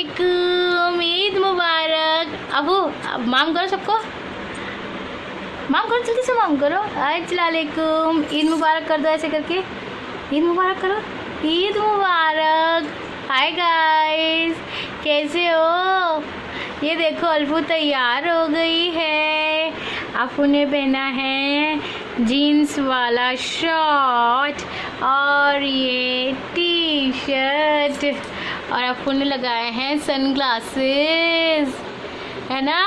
अस्सलामुअलैकुम, ईद मुबारक। अबू माम करो सबको, माम करो जल्दी से, माम करो। अस्सलामुअलैकुम, ईद मुबारक कर दो ऐसे करके, ईद मुबारक करो, ईद मुबारक। हाय गाइस, कैसे हो? ये देखो अल्फू तैयार हो गई है। अफू ने पहना है जीन्स वाला शर्ट और ये टी शर्ट, और अफू ने लगाए हैं सनग्लासेस, है ना?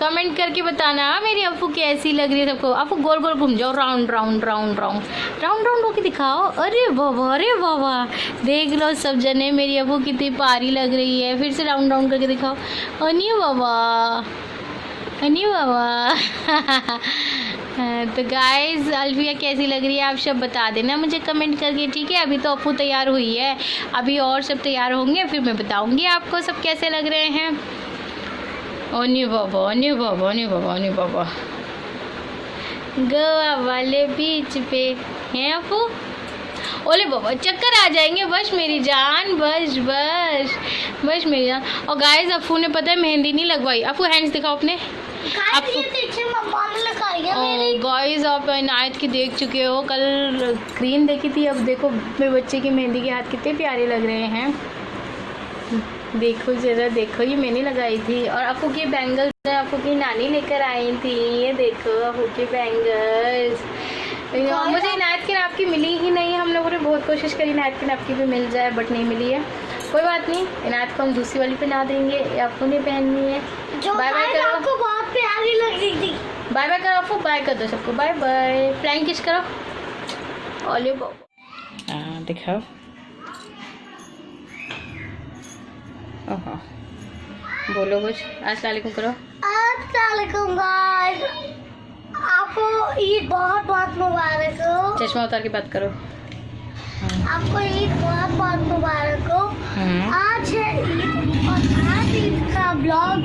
कमेंट करके बताना मेरी अफू कैसी लग रही है सबको। अफू गोल गोल घूम जाओ, round round round round round round होके दिखाओ। अरे बाबा, देख लो सब जने मेरी अफू कितनी प्यारी लग रही है। फिर से राउंड राउंड करके दिखाओ। अनी बाबा, अनी बाबा। तो गाइस, अल्फिया कैसी लग रही है आप सब बता देना मुझे कमेंट करके, ठीक है? अभी तो अफू तैयार हुई है, अभी और सब तैयार होंगे, फिर मैं बताऊंगी आपको सब कैसे लग रहे हैं। ओनी बाबा, ओनी बाबा, ओनी बाबा, ओनी बाबा। गोवा वाले बीच पे हैं अफू। ओले बाबा, चक्कर आ जाएंगे, बस मेरी जान, बस बस बस मेरी जान। और गाइस, अफू ने पता है मेहंदी नहीं लगवाई। अफू हैंड्स दिखाओ अपने। गाइस, आप इनायत की देख चुके हो, कल ग्रीन देखी थी, अब देखो मेरे बच्चे की मेहंदी के हाथ कितने प्यारे लग रहे हैं। देखो जरा, देखो ये मैंने लगाई थी। और अफू की बैंगल्स अफू की नानी लेकर आई थी, ये देखो अफू की बैंगल्स। मुझे इनायत की नाप की मिली ही नहीं, हम लोगों ने बहुत कोशिश करी इनायत की नाप की भी मिल जाए, बट नहीं मिली है। कोई बात नहीं, इनायत को हम दूसरी वाली पहना देंगे, अफू ने पहननी है। बाय बाय करो, आपको बहुत प्यारी लग रही थी। बाय बाय करो अफू, बाय कर दो सबको, बाय बाय। फ्लाइंग किस करो। ओले बाबा, दिखाओ। ओहो, बोलो कुछ। अस्सलाम वालेकुम करो। अस्सलाम वालेकुम गाइस, आपको ईद बहुत बहुत मुबारक हो। चश्मा उतार के बात करो। आपको ईद बहुत बहुत मुबारक हो। आज है ईद और आज ईद का ब्लॉग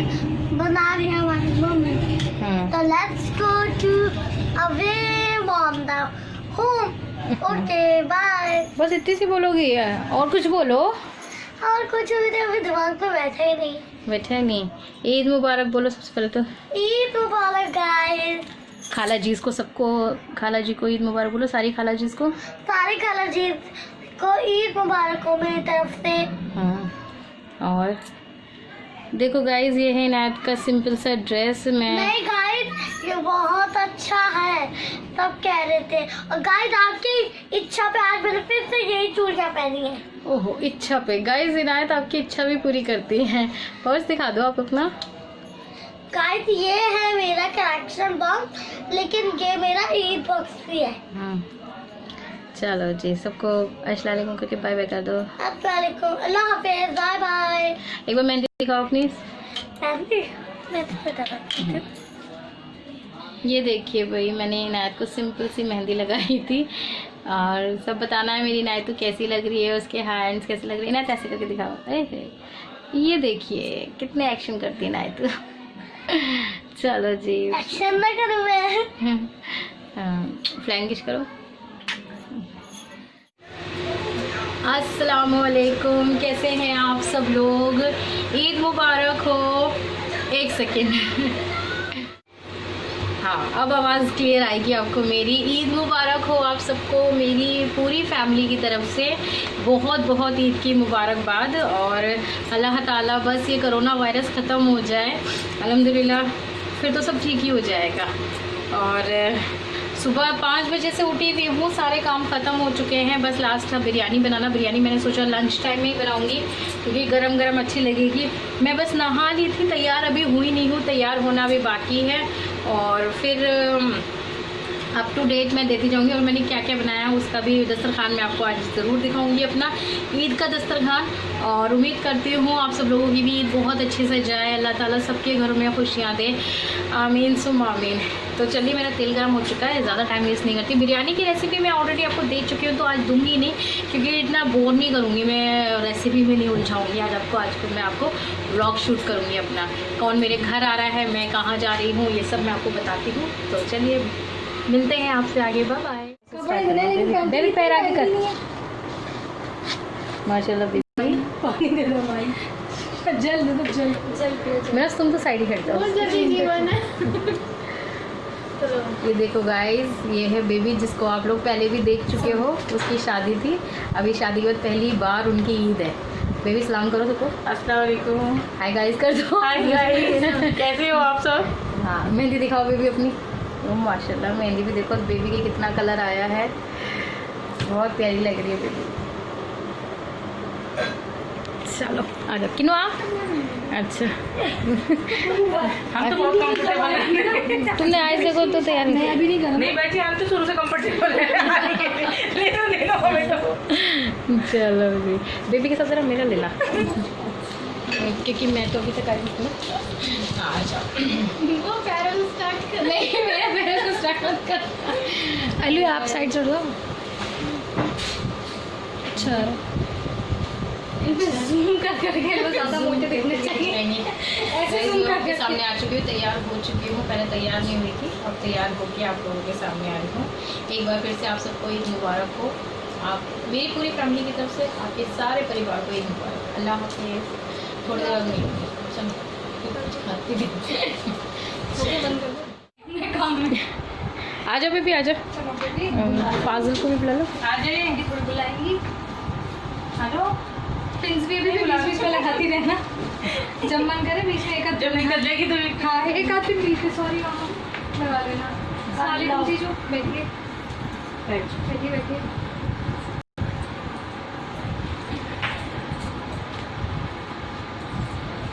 बना रही है हमारी मम्मी। तो let's go to away mom the home. Okay bye. बस इतनी सी बोलोगी, और कुछ बोलो? और कुछ अभी दिमाग पे बैठा ही नहीं। बैठा ही नहीं। ईद मुबारक बोलो सबसे पहले तो। ईद मुबारक गाइस। खाला जी को, सबको खाला जी को ईद मुबारक बोलो, सारी खाला जी को। सारी खाला जी को ईद मुबारक हो मेरी तरफ से। हाँ, और देखो गाइस, ये है इनायत का सिंपल सा ड्रेस। नहीं गाइस, ये बहुत अच्छा है, सब कह रहे थे। और गाइस, आपकी इच्छा पे आज मैंने फिर से यही चूड़ियां पहनी है। ओहो, इच्छा पे। गाइस, इनायत आपकी इच्छा भी पूरी करती है। पर्स दिखा दो आप अपना। गाइस, ये है मेरा कलेक्शन बॉक्स, लेकिन ये मेरा ईद बॉक्स भी है। चलो जी, सबको अस्सलाम वालेकुम करके बाय बाय कर दो। अस्सलाम वालेकुम, अल्लाह हाफिज़, बाय बाय। एक बार मेहंदी दिखाओ अपनी। ये देखिए भाई, मैंने इनायत को सिंपल सी मेहंदी लगाई थी, और सब बताना है मेरी इनायत को कैसी लग रही है, उसके हैंड्स कैसे लग रही है। इनायत ऐसे करके दिखाओ। ये देखिए कितने एक्शन करती है इनायत। चलो जी, एक्शन ना करूँ मैं। फ्लाइंग किस करो। अस्सलामुअलैकुम, कैसे हैं आप सब लोग? ईद मुबारक हो। एक सेकेंड। हाँ, अब आवाज़ क्लियर आएगी आपको मेरी। ईद मुबारक हो आप सबको, मेरी पूरी फैमिली की तरफ से बहुत बहुत ईद की मुबारकबाद। और अल्लाह ताला बस ये कोरोना वायरस ख़त्म हो जाए, अल्हम्दुलिल्लाह, फिर तो सब ठीक ही हो जाएगा। और सुबह 5 बजे से उठी हुई हूँ, सारे काम ख़त्म हो चुके हैं, बस लास्ट था बिरयानी बनाना। बिरयानी मैंने सोचा लंच टाइम में ही बनाऊँगी, क्योंकि गरम गरम अच्छी लगेगी। मैं बस नहा ली थी, तैयार अभी हुई नहीं हूँ, तैयार होना अभी बाकी है। और फिर अप टू डेट मैं देती जाऊंगी, और मैंने क्या क्या बनाया उसका भी दस्तरखान मैं आपको आज ज़रूर दिखाऊंगी, अपना ईद का दस्तरखान। और उम्मीद करती हूँ आप सब लोगों की भी ईद बहुत अच्छे से जाए, अल्लाह ताला सबके घरों में खुशियाँ दे, आमीन सुम आमीन। तो चलिए, मेरा तेल गर्म हो चुका है, ज़्यादा टाइम वेस्ट नहीं करती। बिरयानी की रेसिपी मैं ऑलरेडी आपको दे चुकी हूँ, तो आज दूंगी नहीं, क्योंकि इतना बोर नहीं करूँगी मैं, रेसिपी में नहीं उलझाऊँगी आज आपको। आज फिर मैं आपको व्लॉग शूट करूँगी अपना, कौन मेरे घर आ रहा है, मैं कहाँ जा रही हूँ, ये सब मैं आपको बताती हूँ। तो चलिए मिलते हैं आपसे आगे, बाय बाय। पैर आगे कर। माशाल्लाह बेबी। पानी दे दो भाई, जल दे दो, जल जल पियो। मेरा तुम तो साइड ही हटता हो। ये देखो गाइस, ये है बेबी जिसको आप लोग पहले भी देख चुके हो। उसकी शादी थी, अभी शादी के बाद पहली बार उनकी ईद है। बेबी सलाम करो सबको। अस्सलाम वालेकुम। हाय गाइस कर दो। हाय गाइस, कैसे हो आप सब? हाँ, मेहंदी दिखाओ बेबी अपनी। ओ माशाल्लाह, मेहंदी भी देखो बेबी के कितना कलर आया है, बहुत प्यारी लग रही है बेबी। चलो आ जाओ। किनो आप? अच्छा हम तो बहुत कंफर्टेबल हैं। तुमने आज देखो तो तैयार नहीं। अभी नहीं करना। नहीं बैठे, हम तो शुरू से कंफर्टेबल हैं। ले लो हमें तो। चलो बेबी के साथ जरा मेरा लेना, क्योंकि मैं तो अभी तक आई हूँ ना। आ जाओ। वो पैरल स्टार्ट कर। नहीं, मेरा पैरल स्टार्ट मत कर। अलू आप साइड छोड़ दो। अच्छा ज़ूम कर करके ज़्यादा मोटे दिखने चाहिए। ऐसे ज़ूम करके सामने आ चुकी हूँ, तैयार हो चुकी हूँ। पहले तैयार नहीं हुई थी, अब तैयार होकर आप लोगों के सामने आई हूँ। एक बार फिर से आप सबको ईद मुबारक हो। आप मेरी पूरी फैमिली की तरफ से आपके सारे परिवार को ईद मुबारक। अल्लाह हाफ़िज़। थोड़ी देर नहीं होगी, आ जाओ बेबी, आ जाओ। फाजिल को भी बुला लो। आ जाइए, इनकी थोड़ी बुलाएंगी। हेलो प्रिंस भी अभी बीच बीच में लगाती रहना, जब मन करे बीच में एक आध जब निकल जाएगी तो हाँ एक आध दिन बीच में सॉरी वहाँ लगा लेना। वालेकुम जीजू, बैठिए बैठिए बैठिए।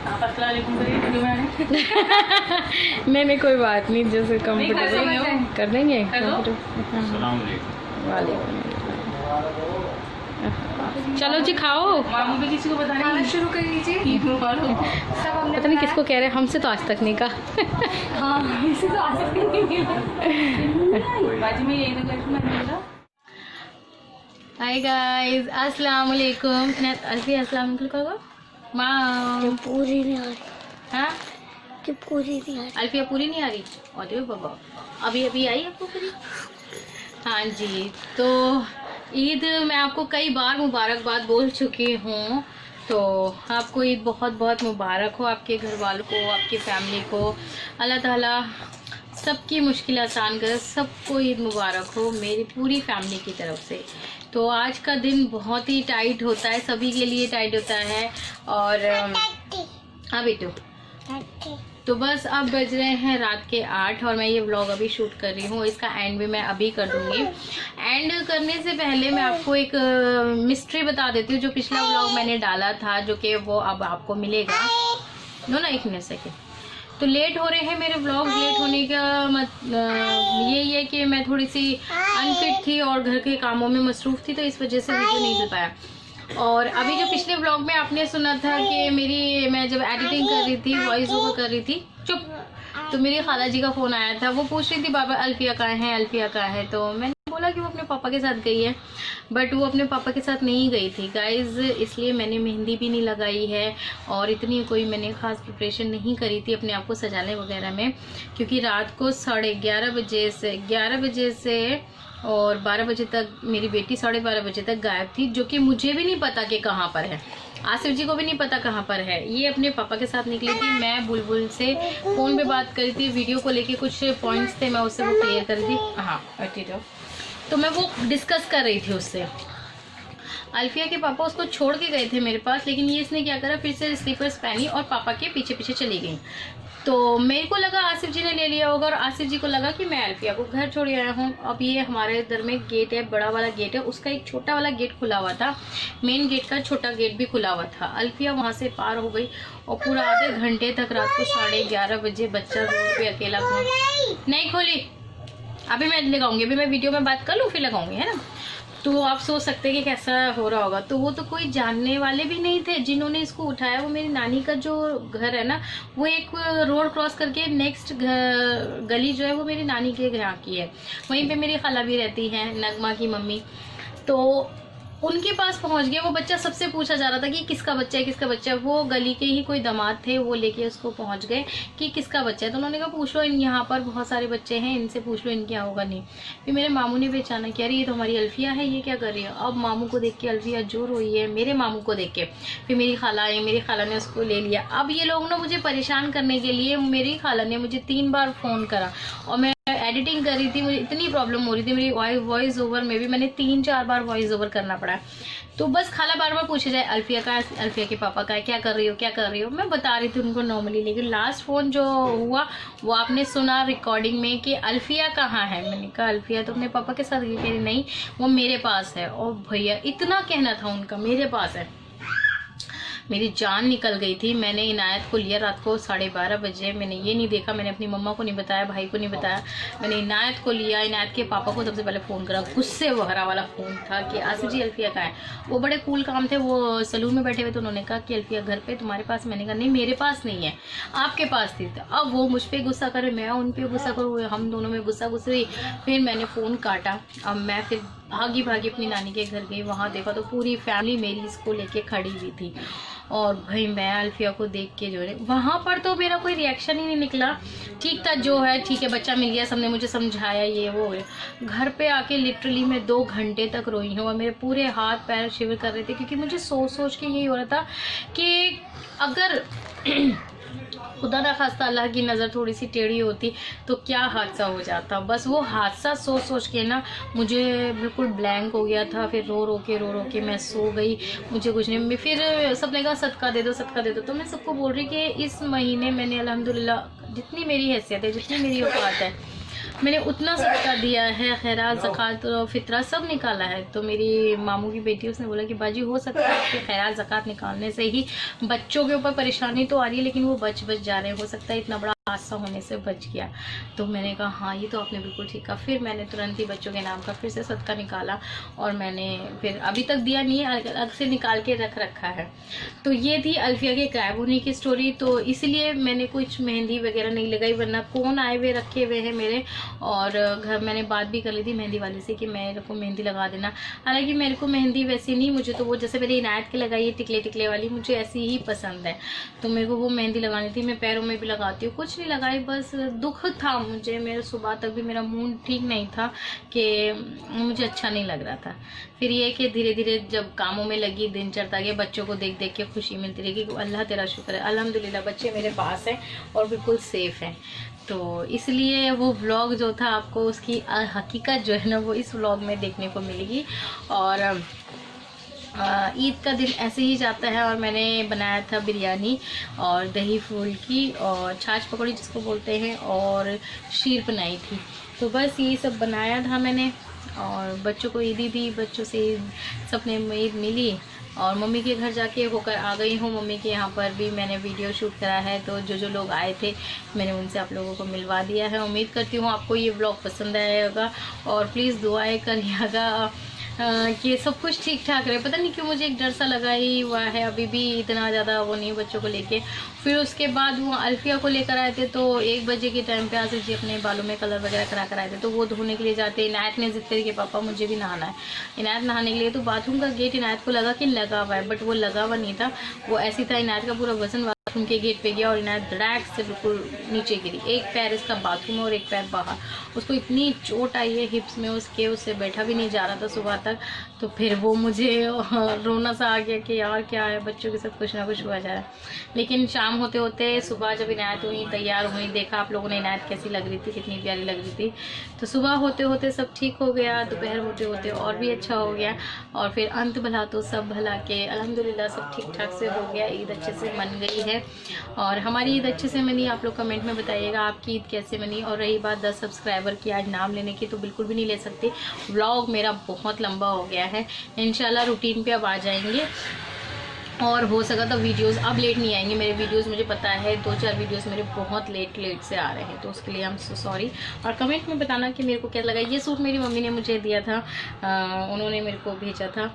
आप अस्सलाम वालेकुम करिए जो मैंने। नहीं कोई बात नहीं, जैसे कंफर्टेबल कर देंगे। चलो जी खाओ। मामू भी किसी को बताना शुरू कर लीजिए। पता नहीं किसको कह रहे हैं, हमसे तो आज तक नहीं कहा। हाँ इसे तो आज तक नहीं मिला। बाजी में यही तो हाय गाइस, अस्सलाम वालेकुम। अल्फिया अस्सलाम वालेकुम कहो। माँ पूरी नहीं आ रही। हाँ कि पूरी नहीं आ रही। अल्फिया पूरी नहीं आ रही? अरे बाबा, अभी अभी आई आपको पूरी? हाँ जी, तो ईद मैं आपको कई बार मुबारकबाद बोल चुकी हूँ, तो आपको ईद बहुत बहुत मुबारक हो। आपके घर वालों को, आपकी फैमिली को अल्लाह ताला सबकी मुश्किल आसान करे। सबको ईद मुबारक हो मेरी पूरी फैमिली की तरफ से। तो आज का दिन बहुत ही टाइट होता है, सभी के लिए टाइट होता है। और हाँ बेटू, तो बस अब बज रहे हैं रात के 8 और मैं ये व्लॉग अभी शूट कर रही हूँ। इसका एंड भी मैं अभी कर दूँगी। एंड करने से पहले मैं आपको एक मिस्ट्री बता देती हूँ, जो पिछला व्लॉग मैंने डाला था, जो कि वो अब आपको मिलेगा। नो ना, एक मिनट सेकेंड। तो लेट हो रहे हैं मेरे व्लॉग्स। लेट होने का यही है कि मैं थोड़ी सी अनफिट थी और घर के कामों में मसरूफ़ थी, तो इस वजह से वीडियो नहीं मिल पाया। और अभी जो पिछले व्लॉग में आपने सुना था कि मैं जब एडिटिंग कर रही थी, वॉइस ओवर कर रही थी, चुप, तो मेरी खाला जी का फ़ोन आया था। वो पूछ रही थी बाबा अल्फिया कहाँ है, अल्फिया कहाँ है। तो मैंने बोला कि वो अपने पापा के साथ गई है, बट वो अपने पापा के साथ नहीं गई थी गाइज़। इसलिए मैंने मेहंदी भी नहीं लगाई है और इतनी कोई मैंने ख़ास प्रिपरेशन नहीं करी थी अपने आप को सजाने वगैरह में, क्योंकि रात को 11:30 बजे से 11 बजे से और 12 बजे तक मेरी बेटी 12:30 बजे तक गायब थी, जो कि मुझे भी नहीं पता कि कहाँ पर है। आसिफ जी को भी नहीं पता कहाँ पर है। ये अपने पापा के साथ निकली थी। मैं बुलबुल से फ़ोन पे बात करी थी, वीडियो को लेके कुछ पॉइंट्स थे, मैं उससे वो क्लियर कर दी। हाँ ठीक है, तो मैं वो डिस्कस कर रही थी उससे। अल्फिया के पापा उसको छोड़ के गए थे मेरे पास, लेकिन ये इसने क्या करा, फिर से स्लीपर्स पहनी और पापा के पीछे पीछे चली गई। तो मेरे को लगा आसिफ जी ने ले लिया होगा और आसिफ जी को लगा कि मैं अल्फिया को घर छोड़ आया हूँ। अब ये हमारे इधर में गेट है, बड़ा वाला गेट है, उसका एक छोटा वाला गेट खुला हुआ था, मेन गेट का छोटा गेट भी खुला हुआ था। अल्फिया वहाँ से पार हो गई और पूरा आधे घंटे तक रात को 11:30 बजे बच्चा रोड पे अकेला नहीं खोली। अभी मैं लगाऊंगी, अभी मैं वीडियो में बात कर लूँ फिर लगाऊंगी, है ना। तो आप सोच सकते हैं कि कैसा हो रहा होगा। तो वो तो कोई जानने वाले भी नहीं थे जिन्होंने इसको उठाया। वो मेरी नानी का जो घर है ना, वो एक रोड क्रॉस करके नेक्स्ट गली जो है वो मेरी नानी के यहाँ की है। वहीं पे मेरी खाला भी रहती है, नगमा की मम्मी। तो उनके पास पहुंच गया। वो बच्चा सबसे पूछा जा रहा था कि किसका बच्चा है, किसका बच्चा है। वो गली के ही कोई दामाद थे, वो लेके उसको पहुंच गए कि किसका बच्चा है। तो उन्होंने कहा पूछ लो, यहाँ पर बहुत सारे बच्चे हैं, इनसे पूछ लो, इनके यहाँ होगा नहीं। फिर मेरे मामू ने पहचाना कि अरे ये तो हमारी अल्फिया है, ये क्या कर रही है। अब मामू को देख के अल्फिया जो रोई है, मेरे मामू को देख के। फिर मेरी खाला आई, मेरी खाला ने उसको ले लिया। अब ये लोग ना मुझे परेशान करने के लिए, मेरी खाला ने मुझे 3 बार फ़ोन करा और मैं एडिटिंग कर रही थी, मुझे इतनी प्रॉब्लम हो रही थी मेरी वॉइस ओवर में भी, मैंने 3-4 बार वॉइस ओवर करना पड़ा। तो बस खाला बार बार पूछे जाए अल्फिया का है, अल्फिया के पापा का है, क्या कर रही हो, क्या कर रही हो। मैं बता रही थी उनको नॉर्मली, लेकिन लास्ट फ़ोन जो हुआ वो आपने सुना रिकॉर्डिंग में कि अल्फिया कहाँ है। मैंने कहा अल्फिया तो अपने पापा के साथ गई। कह रही नहीं, वो मेरे पास है। और भैया इतना कहना था उनका, मेरे पास है। मेरी जान निकल गई थी। मैंने इनायत को लिया रात को 12:30 बजे। मैंने ये नहीं देखा, मैंने अपनी मम्मा को नहीं बताया, भाई को नहीं बताया। मैंने इनायत को लिया, इनायत के पापा को सबसे पहले फ़ोन करा। गुस्से भरा वाला फ़ोन था कि आसिफ जी अल्फिया का है। वो बड़े कूल काम थे, वो सलून में बैठे हुए। तो उन्होंने कहा कि अल्फिया घर पे तुम्हारे पास। मैंने कहा नहीं मेरे पास नहीं है, आपके पास थी। तो अब वो मुझ पर गुस्सा करे, मैं उन पर गुस्सा करूँ, हम दोनों में गुस्सा गुस्सी। फिर मैंने फ़ोन काटा। अब मैं फिर भागी अपनी नानी के घर गई। वहाँ देखा तो पूरी फैमिली मेरी इसको लेके खड़ी हुई थी। और भाई मैं अल्फिया को देख के जो है, वहाँ पर तो मेरा कोई रिएक्शन ही नहीं निकला। ठीक था, जो है ठीक है, बच्चा मिल गया, सबने मुझे समझाया, ये वो है। घर पे आके लिटरली मैं 2 घंटे तक रोई हूँ और मेरे पूरे हाथ पैर शिवर कर रहे थे, क्योंकि मुझे सोच के यही हो रहा था कि अगर खुदा ना खास्ता अल्लाह की नज़र थोड़ी सी टेढ़ी होती तो क्या हादसा हो जाता। बस वो हादसा सोच के ना मुझे बिल्कुल ब्लैंक हो गया था। फिर रो के मैं सो गई, मुझे कुछ नहीं। फिर सबने कहा सदका दे दो, सदका दे दो। तो मैं सबको बोल रही कि इस महीने मैंने अल्हम्दुलिल्लाह जितनी मेरी हैसियत है, जितनी मेरी औकात है, मैंने उतना सदका दिया है। खैरात, ज़कात और फितरा सब निकाला है। तो मेरी मामू की बेटी, उसने बोला कि बाजी हो सकता है कि खैरात ज़कात निकालने से ही बच्चों के ऊपर परेशानी तो आ रही है, लेकिन वो बच जा रहे हैं, हो सकता है इतना बड़ा हादसा होने से बच गया। तो मैंने कहा हाँ ये तो आपने बिल्कुल ठीक कहा। फिर मैंने तुरंत ही बच्चों के नाम का फिर से सदका निकाला और मैंने फिर अभी तक दिया नहीं है, अलग से निकाल के रखा है। तो ये थी अल्फिया के गायब होने की स्टोरी। तो इसलिए मैंने कुछ मेहंदी वगैरह नहीं लगाई, वरना कौन आए हुए रखे हुए हैं मेरे। और घर मैंने बात भी कर ली थी मेहंदी वाली से कि मेरे को मेहंदी लगा देना। हालांकि मेरे को मेहंदी वैसी नहीं, मुझे तो वो जैसे मेरी इनायत की लगाई है टिकले वाली, मुझे ऐसी ही पसंद है। तो मेरे को वो मेहंदी लगानी थी। मैं पैरों में भी लगाती हूँ, कुछ नहीं लगाई, बस दुख था मुझे। मेरे सुबह तक भी मेरा मूड ठीक नहीं था कि मुझे अच्छा नहीं लग रहा था। फिर ये कि धीरे धीरे जब कामों में लगी, दिन चढ़ता गया, बच्चों को देख देख के खुशी मिलती रही कि अल्लाह तेरा शुक्र है, अल्हम्दुलिल्लाह बच्चे मेरे पास हैं और बिल्कुल सेफ़ हैं। तो इसलिए वो व्लॉग जो था आपको उसकी हकीकत जो है ना वो इस व्लॉग में देखने को मिलेगी। और ईद का दिन ऐसे ही जाता है। और मैंने बनाया था बिरयानी और दही फूल की और छाछ पकौड़ी जिसको बोलते हैं, और शीर बनाई थी। तो बस ये सब बनाया था मैंने। और बच्चों को ईदी दी, बच्चों से सबने ईद मिली। और मम्मी के घर जाके होकर आ गई हूँ। मम्मी के यहाँ पर भी मैंने वीडियो शूट करा है। तो जो लोग आए थे मैंने उनसे आप लोगों को मिलवा दिया है। उम्मीद करती हूँ आपको ये व्लॉग पसंद आएगा और प्लीज़ दुआएं करिएगा कि सब कुछ ठीक ठाक रहे। पता नहीं क्यों मुझे एक डर सा लगा ही हुआ है, अभी भी इतना ज़्यादा वो नहीं बच्चों को लेके। फिर उसके बाद वो अल्फिया को लेकर आए थे। तो 1 बजे के टाइम पे आसिफ जी अपने बालों में कलर वगैरह करा कर आए थे। तो वो धोने के लिए जाते। इनायत ने जिद करी कि पापा मुझे भी नहाना है। इनायत नहाने के लिए तो बाथरूम का गेट इनायत को लगा कि लगा हुआ है, बट वो लगा हुआ नहीं था। वो ऐसी था, इनायत का पूरा वजन बाथरूम के गेट पे गया और इनायत धड़ाक से बिल्कुल नीचे गिरी। एक पैर इसका बाथरूम में और एक पैर बाहर। उसको इतनी चोट आई है हिप्स में उसके, उससे बैठा भी नहीं जा रहा था सुबह तक। तो फिर वो मुझे रोना सा आ गया कि यार क्या है, बच्चों के साथ कुछ ना कुछ हुआ जा रहा है। लेकिन शाम होते होते सुबह जब इनायत हुई, तैयार हुई, देखा आप लोगों ने इनायत कैसी लग रही थी, कितनी प्यारी लग रही थी। तो सुबह होते होते सब ठीक हो गया, दोपहर होते होते और भी अच्छा हो गया। और फिर अंत भला तो सब भला के अल्हम्दुलिल्लाह सब ठीक ठाक से हो गया। ईद अच्छे से मन गई है और हमारी ईद अच्छे से मनी। आप लोग कमेंट में बताइएगा आपकी ईद कैसे मनी। और रही बात 10 सब्सक्राइबर की आज नाम लेने की, तो बिल्कुल भी नहीं ले सकती। व्लॉग मेरा बहुत लंबा हो गया है। इंशाल्लाह रूटीन पे अब आ जाएंगे और हो सका तो वीडियोस अब लेट नहीं आएंगे मेरे वीडियोस। मुझे पता है 2-4 वीडियोस मेरे बहुत लेट से आ रहे हैं, तो उसके लिए आई एम सो सॉरी। और कमेंट में बताना कि मेरे को क्या लगा। ये सूट मेरी मम्मी ने मुझे दिया था, उन्होंने मेरे को भेजा था।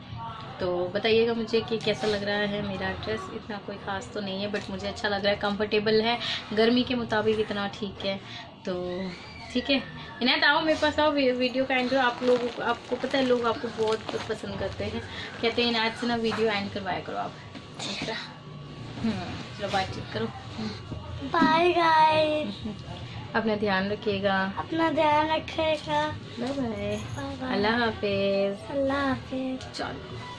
तो बताइएगा मुझे कि कैसा लग रहा है मेरा ड्रेस। इतना कोई ख़ास तो नहीं है, बट मुझे अच्छा लग रहा है, कंफर्टेबल है, गर्मी के मुताबिक इतना ठीक है। तो ठीक है, इनायत आओ मेरे पास, आओ वीडियो का एंड करो। आप लोगों को, आपको पता है लोग आपको बहुत पसंद करते हैं, कहते हैं इनायत से ना वीडियो एंड करवाया करो आप। चलो बातचीत करो। बाय गाइस, अपना ध्यान रखिएगा। अपना ध्यान रखिएगा। बाय बाय, अल्लाह हाफिज। अल्लाह हाफिज। चलो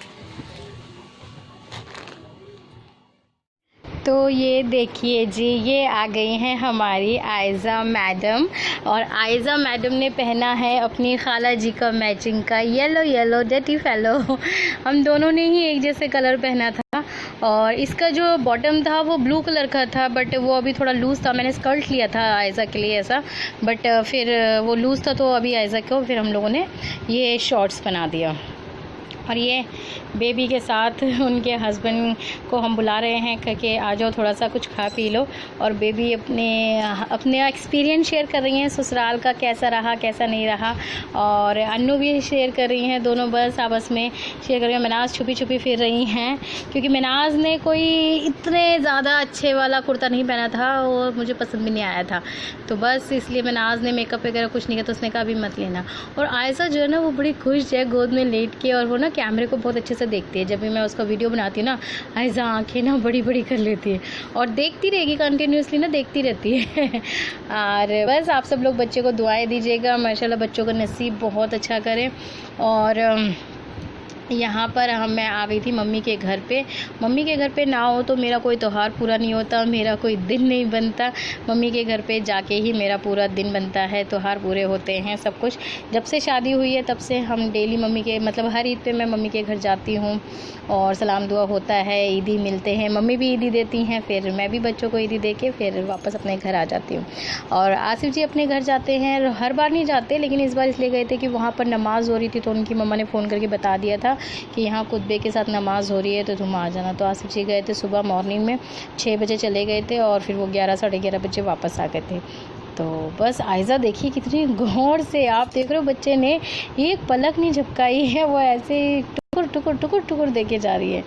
तो ये देखिए जी, ये आ गई हैं हमारी आयज़ा मैडम, और आयज़ा मैडम ने पहना है अपनी खाला जी का मैचिंग का येलो येलो डर्टी फेलो। हम दोनों ने ही एक जैसे कलर पहना था, और इसका जो बॉटम था वो ब्लू कलर का था, बट वो अभी थोड़ा लूज़ था। मैंने स्कर्ट लिया था आयज़ा के लिए ऐसा, बट फिर वो लूज़ था तो अभी आयज़ा को फिर हम लोगों ने ये शॉर्ट्स बना दिया। और ये बेबी के साथ उनके हस्बैंड को हम बुला रहे हैं कि आ जाओ थोड़ा सा कुछ खा पी लो, और बेबी अपने एक्सपीरियंस शेयर कर रही हैं ससुराल का, कैसा रहा कैसा नहीं रहा, और अन्नू भी शेयर कर रही हैं। दोनों बस आपस में शेयर कर रही हैं। मनाज छुपी छुपी फिर रही हैं, क्योंकि मनाज ने कोई इतने ज़्यादा अच्छे वाला कुर्ता नहीं पहना था और मुझे पसंद भी नहीं आया था, तो बस इसलिए मनाज ने मेकअप वगैरह कुछ नहीं किया, तो उसने कहा अभी मत लेना। और आयशा जो है ना वो बड़ी खुश है गोद में लेट के, और वो ना कैमरे को बहुत अच्छे से देखती है। जब भी मैं उसका वीडियो बनाती हूँ ना, आयशा आंखें ना बड़ी बड़ी कर लेती है और देखती रहेगी कंटिन्यूसली ना, देखती रहती है। और बस आप सब लोग बच्चे को दुआएं दीजिएगा, माशाल्लाह बच्चों का नसीब बहुत अच्छा करें। और यहाँ पर मैं आ गई थी मम्मी के घर पे। मम्मी के घर पे ना हो तो मेरा कोई त्यौहार पूरा नहीं होता, मेरा कोई दिन नहीं बनता। मम्मी के घर पे जाके ही मेरा पूरा दिन बनता है, त्यौहार पूरे होते हैं, सब कुछ। जब से शादी हुई है तब से हम डेली मम्मी के, मतलब हर ईद पे मैं मम्मी के घर जाती हूँ और सलाम दुआ होता है, ईदी मिलते हैं, मम्मी भी ईदी देती हैं, फिर मैं भी बच्चों को ईदी दे के फिर वापस अपने घर आ जाती हूँ। और आसिफ जी अपने घर जाते हैं, हर बार नहीं जाते लेकिन इस बार इसलिए गए थे कि वहाँ पर नमाज़ हो रही थी, तो उनकी मम्मा ने फ़ोन करके बता दिया था कि यहाँ खुतबे के साथ नमाज़ हो रही है तो तुम आ जाना। तो आसिफ जी गए थे सुबह मॉर्निंग में 6 बजे चले गए थे, और फिर वो 11 साढ़े 11 बजे वापस आ गए थे। तो बस आयशा देखिए कितनी गौर से, आप देख रहे हो बच्चे ने एक पलक नहीं झपकाई है, वो ऐसे टुकुर टुकुर टुकुर टुकुर देके जा रही है।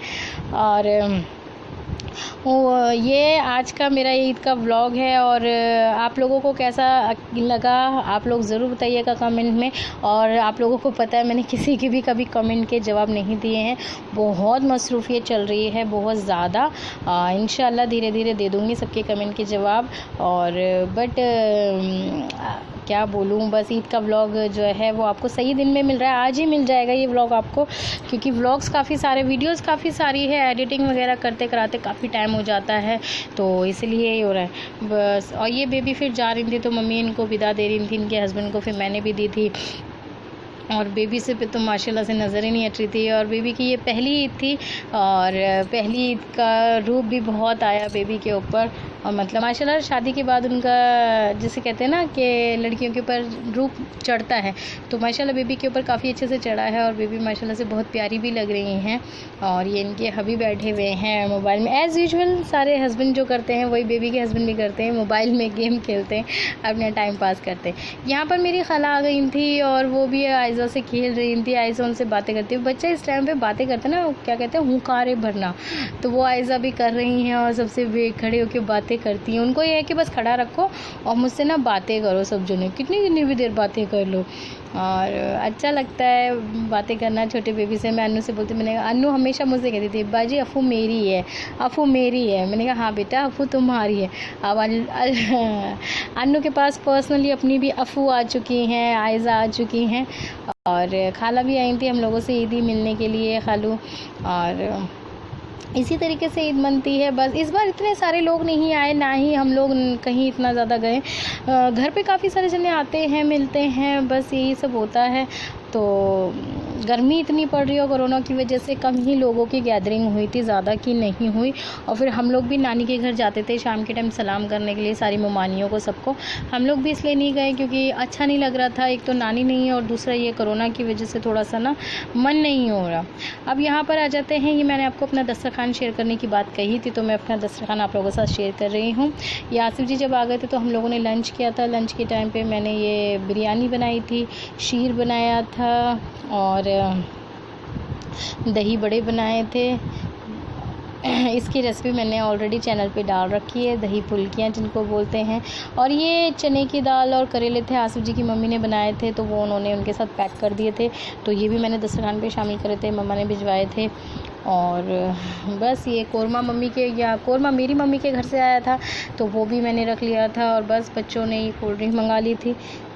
और ये आज का मेरा ईद का व्लॉग है, और आप लोगों को कैसा लगा आप लोग ज़रूर बताइएगा कमेंट में। और आप लोगों को पता है मैंने किसी के भी कभी कमेंट के जवाब नहीं दिए हैं, बहुत मसरूफियत चल रही है बहुत ज़्यादा। इंशाल्लाह धीरे धीरे दे दूँगी सबके कमेंट के जवाब। और बट क्या बोलूँ, बस ईद का व्लॉग जो है वो आपको सही दिन में मिल रहा है, आज ही मिल जाएगा ये व्लॉग आपको, क्योंकि व्लॉग्स काफ़ी सारे, वीडियोस काफ़ी सारी है, एडिटिंग वगैरह करते कराते काफ़ी टाइम हो जाता है, तो इसलिए ये हो रहा है बस। और ये बेबी फिर जा रही थी तो मम्मी इनको विदा दे रही थी इनके हस्बैंड को, फिर मैंने भी दी थी। और बेबी से तो माशाल्लाह से नज़र ही नहीं हट रही थी, और बेबी की ये पहली ईद थी, और पहली ईद का रूप भी बहुत आया बेबी के ऊपर। और मतलब माशाल्लाह शादी के बाद उनका, जैसे कहते हैं ना कि लड़कियों के ऊपर रूप चढ़ता है, तो माशाल्लाह बेबी के ऊपर काफ़ी अच्छे से चढ़ा है, और बेबी माशाल्लाह से बहुत प्यारी भी लग रही हैं। और ये इनके हबी बैठे हुए हैं मोबाइल में, एज़ यूजुअल सारे हस्बैंड जो करते हैं वही बेबी के हस्बैंड भी करते हैं, मोबाइल में गेम खेलते हैं, अपना टाइम पास करते हैं। यहाँ पर मेरी खाला आ गई थी और वो भी आयशा से खेल रही थी, आयशा उनसे बातें करती है। बच्चा इस टाइम पे बातें करते हैं ना, क्या कहते हैं, हुंकारे भरना, तो वो आयशा भी कर रही हैं और सबसे खड़े होकर बातें करती हैं। उनको ये है कि बस खड़ा रखो और मुझसे ना बातें करो, सब जने कितनी भी देर बातें कर लो, और अच्छा लगता है बातें करना छोटे बेबी से। मैं अन्नू से बोलती, मैंने कहा अन्नू हमेशा मुझसे कहती थी बाजी अफ़ू मेरी है, अफ़ू मेरी है। मैंने कहा हाँ बेटा अफ़ू तुम्हारी है। अब अन्नू के पास पर्सनली अपनी भी अफ़ू आ चुकी हैं, आयशा आ चुकी हैं, और खाला भी आई थी हम लोगों से ईदी मिलने के लिए, खालू। और इसी तरीके से ईद मनती है। बस इस बार इतने सारे लोग नहीं आए, ना ही हम लोग कहीं इतना ज़्यादा गए। घर पे काफ़ी सारे जने आते हैं, मिलते हैं, बस यही सब होता है। तो गर्मी इतनी पड़ रही है कोरोना की वजह से, कम ही लोगों की गैदरिंग हुई थी, ज़्यादा की नहीं हुई। और फिर हम लोग भी नानी के घर जाते थे शाम के टाइम सलाम करने के लिए, सारी ममानियों को, सबको। हम लोग भी इसलिए नहीं गए क्योंकि अच्छा नहीं लग रहा था, एक तो नानी नहीं है और दूसरा ये कोरोना की वजह से थोड़ा सा ना मन नहीं हो रहा। अब यहाँ पर आ जाते हैं, ये मैंने आपको अपना दस्तरखान शेयर करने की बात कही थी, तो मैं अपना दस्तरखान आप लोगों के साथ शेयर कर रही हूँ। ये आसिफ जी जब आ गए थे तो हम लोगों ने लंच किया था। लंच के टाइम पर मैंने ये बिरयानी बनाई थी, शीर बनाया था, और दही बड़े बनाए थे, इसकी रेसिपी मैंने ऑलरेडी चैनल पे डाल रखी है, दही फुल्कियाँ जिनको बोलते हैं। और ये चने की दाल और करेले थे, आसिफ जी की मम्मी ने बनाए थे, तो वो उन्होंने उनके साथ पैक कर दिए थे, तो ये भी मैंने दस्तरखान पे शामिल करे थे, मम्मा ने भिजवाए थे। और बस ये कोरमा कोरमा मेरी मम्मी के घर से आया था, तो वो भी मैंने रख लिया था। और बस बच्चों ने ये कोल्ड ड्रिंक मंगा ली थी,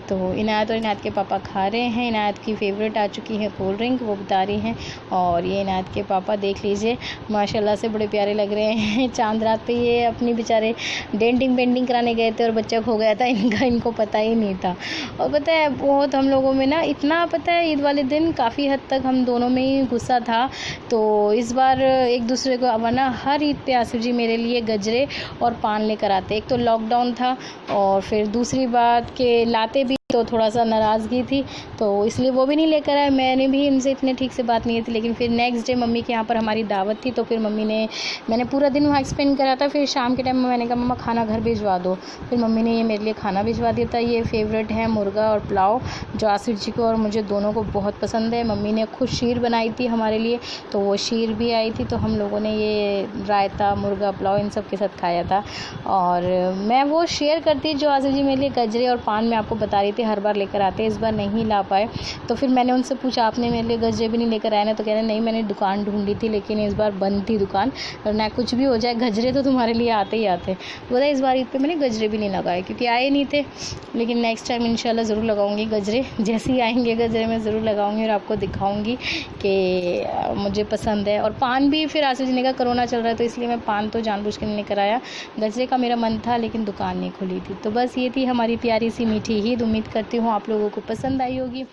तो इनायत और इनायत के पापा खा रहे हैं। इनायत की फ़ेवरेट आ चुकी है कोल्ड ड्रिंक, वो बता रही हैं। और ये इनायत के पापा देख लीजिए, माशाल्लाह से बड़े प्यारे लग रहे हैं। चांद रात पे ये अपनी बेचारे डेंटिंग पेंटिंग कराने गए थे और बच्चा खो गया था इनको पता ही नहीं था। और पता है बहुत हम लोगों में ना इतना, पता है ईद वाले दिन काफ़ी हद तक हम दोनों में ही गुस्सा था। तो इस बार एक दूसरे को, वरना हर ईद पे आसिफ जी मेरे लिए गजरे और पान लेकर आते। एक तो लॉकडाउन था और फिर दूसरी बात के लाते भी तो थोड़ा सा नाराज़गी थी, तो इसलिए वो भी नहीं लेकर आए। मैंने भी इनसे इतने ठीक से बात नहीं थी, लेकिन फिर नेक्स्ट डे मम्मी के यहाँ पर हमारी दावत थी, तो फिर मैंने पूरा दिन वहाँ स्पेंड करा था। फिर शाम के टाइम में मैंने कहा मम्मा खाना घर भिजवा दो, फिर मम्मी ने ये मेरे लिए खाना भिजवा दिया था। ये फेवरेट है मुर्गा और पुलाव, जो आसिफ जी को और मुझे दोनों को बहुत पसंद है। मम्मी ने खुद शीर बनाई थी हमारे लिए, तो वो शीर भी आई थी, तो हम लोगों ने ये रायता, मुर्गा, पुलाव इन सब के साथ खाया था। और मैं वो शेयर करती जो आसिफ जी मेरे लिए गजरे और पान मैं आपको बता रही थी हर बार लेकर आते, इस बार नहीं ला पाए। तो फिर मैंने उनसे पूछा आपने मेरे लिए गजरे भी नहीं लेकर आए ना, तो कह रहे नहीं मैंने दुकान ढूंढी थी लेकिन इस बार बंद थी दुकान, और ना कुछ भी हो जाए गजरे तो तुम्हारे लिए आते ही आते। बोला इस बार ईद पे मैंने गजरे भी नहीं लगाए क्योंकि आए नहीं थे, लेकिन नेक्स्ट टाइम इंशाल्लाह ज़रूर लगाऊंगी गजरे। जैसे ही आएंगे गजरे मैं ज़रूर लगाऊंगी और आपको दिखाऊंगी कि मुझे पसंद है। और पान भी फिर आसिफ जी ने कहा कोरोना चल रहा है, तो इसलिए मैं पान तो जानबूझ के नहीं लेकर आया। गजरे का मेरा मन था लेकिन दुकान नहीं खुली थी। तो बस ये थी हमारी प्यारी सी मीठी ईद। उम्मीद करती हूँ आप लोगों को पसंद आई होगी।